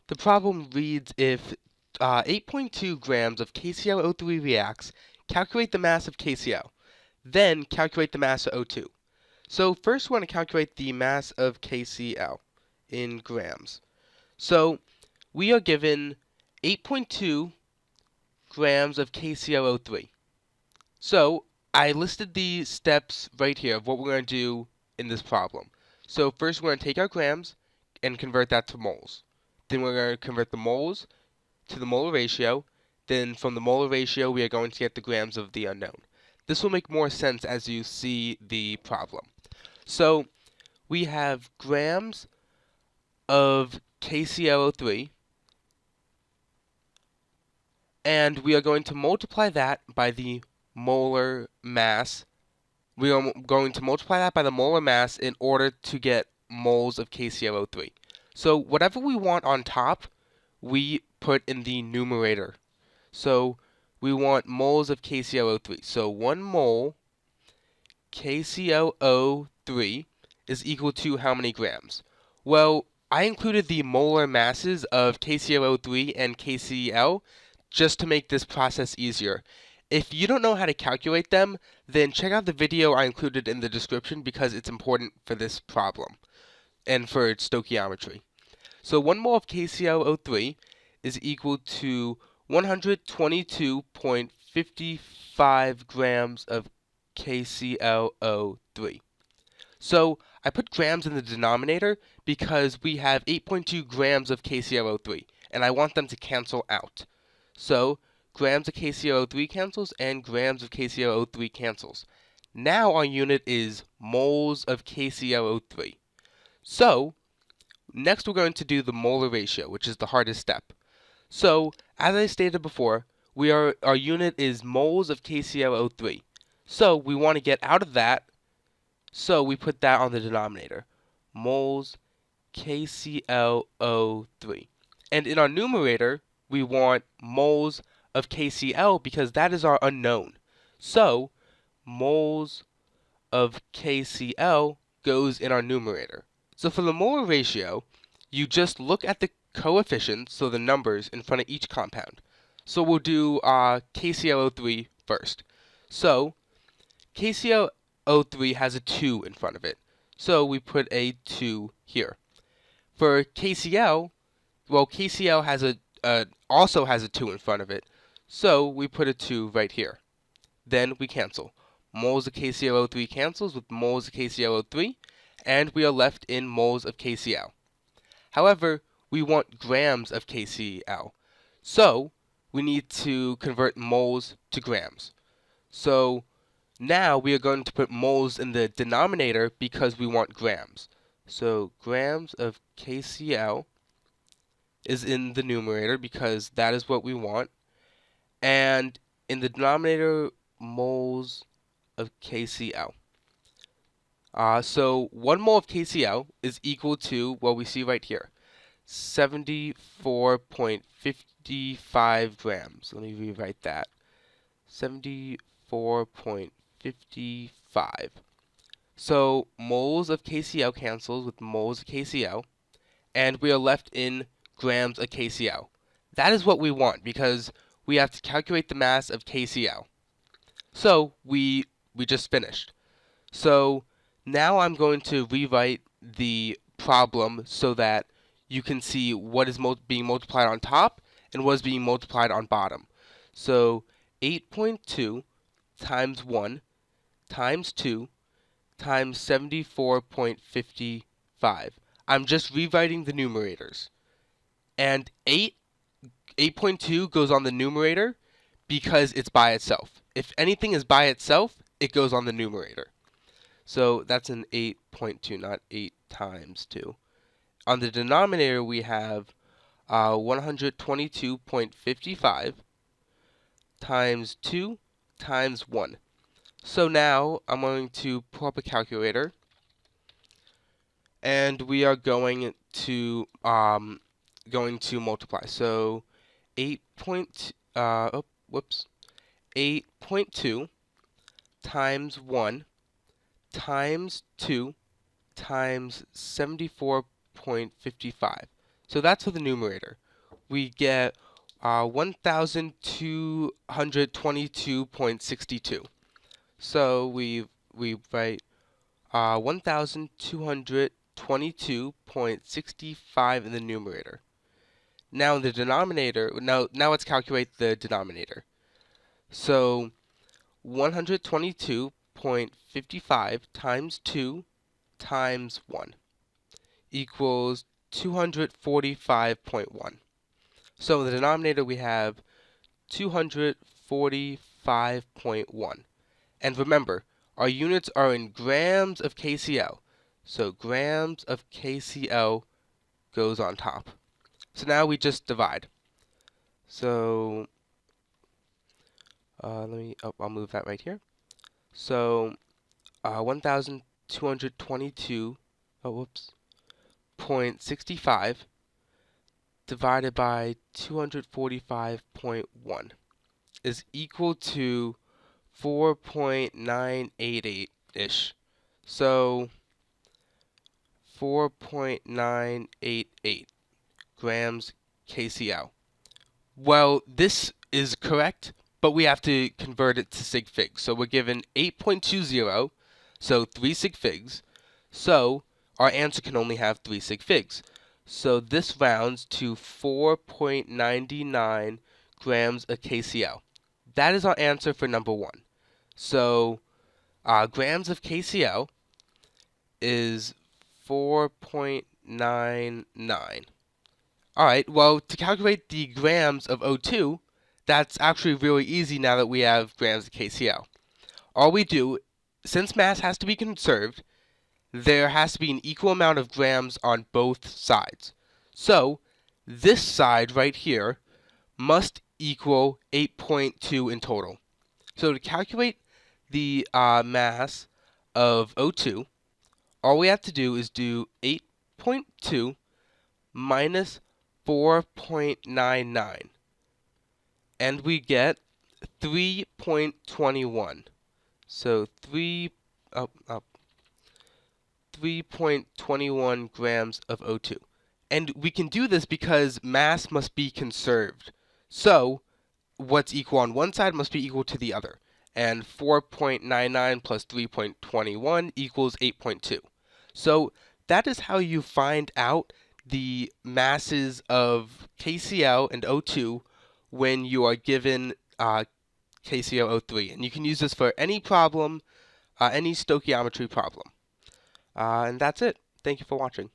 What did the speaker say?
The problem reads if 8.2 grams of KCl O3 reacts, calculate the mass of KCl, then calculate the mass of O2. So first we want to calculate the mass of KCl in grams. So we are given 8.2 grams of KClO3. So I listed the steps right here of what we're going to do in this problem. So first we're going to take our grams and convert that to moles. Then we're going to convert the moles to the molar ratio. Then from the molar ratio we are going to get the grams of the unknown. This will make more sense as you see the problem. So we have grams of KClO3, and we are going to multiply that by the molar mass. We are going to multiply that by the molar mass in order to get moles of KClO3. So whatever we want on top, we put in the numerator. So we want moles of KClO3. So 1 mole KClO3 is equal to how many grams? Well, I included the molar masses of KClO3 and KCl just to make this process easier. If you don't know how to calculate them, then check out the video I included in the description because it's important for this problem and for stoichiometry. So 1 mole of KClO3 is equal to 122.55 grams of KClO3. So I put grams in the denominator because we have 8.2 grams of KClO3, and I want them to cancel out. So grams of KClO3 cancels, and grams of KClO3 cancels. Now our unit is moles of KClO3. So next we're going to do the molar ratio, which is the hardest step. So as I stated before, our unit is moles of KClO3. So we want to get out of that, so we put that on the denominator. Moles KClO3. And in our numerator, we want moles of KCl because that is our unknown. So moles of KCl goes in our numerator. So for the molar ratio, you just look at the coefficients, so the numbers in front of each compound. So we'll do KClO3 first. So KClO3 has a 2 in front of it, so we put a 2 here. For KCl, well, KCl has also has a 2 in front of it, so we put a 2 right here. Then we cancel. Moles of KClO3 cancels with moles of KClO3, and we are left in moles of KCl. However, we want grams of KCl, so we need to convert moles to grams. So now we are going to put moles in the denominator because we want grams. So grams of KCl is in the numerator because that is what we want. And in the denominator, moles of KCl. So 1 mole of KCl is equal to what we see right here, 74.55 grams. Let me rewrite that. 74.55. So moles of KCl cancels with moles of KCl, and we are left in grams of KCl. That is what we want because we have to calculate the mass of KCl. So we just finished. So now I'm going to rewrite the problem so that you can see what is being multiplied on top and what is being multiplied on bottom. So 8.2 times 1 times 2 times 74.55. I'm just rewriting the numerators. And 8.2 goes on the numerator because it's by itself. If anything is by itself, it goes on the numerator. So that's an 8.2, not 8 times 2. On the denominator, we have 122.55 times 2 times 1. So now I'm going to pull up a calculator, and we are going to multiply. So 8.2 times 1 times 2 times 74.55. So that's for the numerator. We get 1,222.62. So we write 1,222.65 in the numerator. Now in the denominator, now let's calculate the denominator. So 122.55 times 2 times 1 equals 245.1. So in the denominator we have 245.1. And remember, our units are in grams of KCl. So grams of KCl goes on top. So now we just divide. So I'll move that right here. So 1,222, 0.65 divided by 245.1 is equal to 4.988-ish. So 4.988 grams KCl. Well, this is correct, but we have to convert it to sig figs. So we're given 8.20, so 3 sig figs. So our answer can only have 3 sig figs. So this rounds to 4.99 grams of KCl. That is our answer for number 1. So grams of KCl is 4.99. Alright, well, to calculate the grams of O2, that's actually really easy now that we have grams of KCl. All we do, since mass has to be conserved, there has to be an equal amount of grams on both sides. So, this side right here must equal 8.2 in total. So to calculate the mass of O2, all we have to do is do 8.2 minus 4.99, and we get 3.21. So 3.21 grams of O2. And we can do this because mass must be conserved. So what's equal on one side must be equal to the other. And 4.99 plus 3.21 equals 8.2. So that is how you find out the masses of KCl and O2 when you are given KClO3. And you can use this for any problem, any stoichiometry problem. And that's it. Thank you for watching.